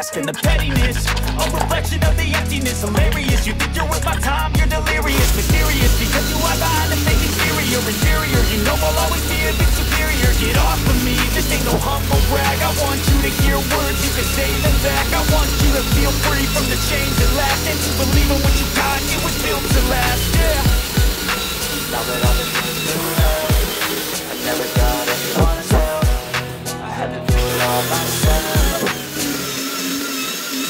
And the pettiness, a reflection of the emptiness. Hilarious, you think you're worth my time, you're delirious. Mysterious, because you are behind the fake exterior. Inferior, you know I'll always be a bit superior. Get off of me, this ain't no humble brag. I want you to hear words, you can say them back. I want you to feel free from the chains that last, and to believe in what you got, it was built to last, yeah. Now that I've been through hell, I never got anyone's help. I had to do it all myself.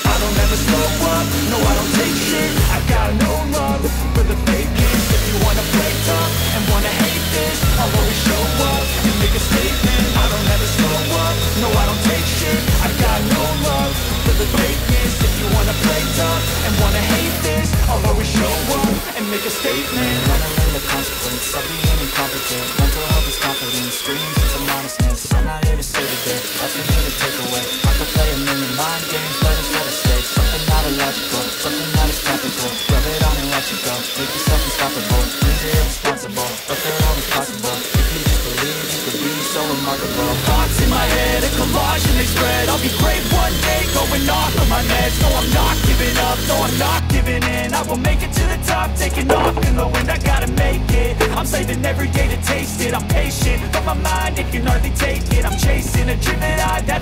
I don't ever slow up, no I don't take shit. I got no love for the fakeness. If you wanna play tough and wanna hate this, I'll always show up and make a statement. I don't ever slow up, no I don't take shit. I got no love for the fakeness. If you wanna play tough and wanna hate this, I'll always show up and make a statement. Wanna learn the consequence of being incompetent. Mental health is confidence, screams into modestness. I'm not here to save the day, that's for me to take away. I could play a million mind games, but it's for the stage. Something not illogical, something that is topical. Rub it on and let you go, make yourself unstoppable. Means you're irresponsible, but they're always possible. If you just believe, you could be so remarkable. Thoughts in my head, a collage and they spread. I'll be great one day, going off of my meds. No, I'm not giving up, no, I'm not giving in. I will make it to the top, taking off in the wind. I gotta make it, I'm saving every day to taste it. I'm patient, but my mind, it can hardly take it. I'm chasing a dream that I've had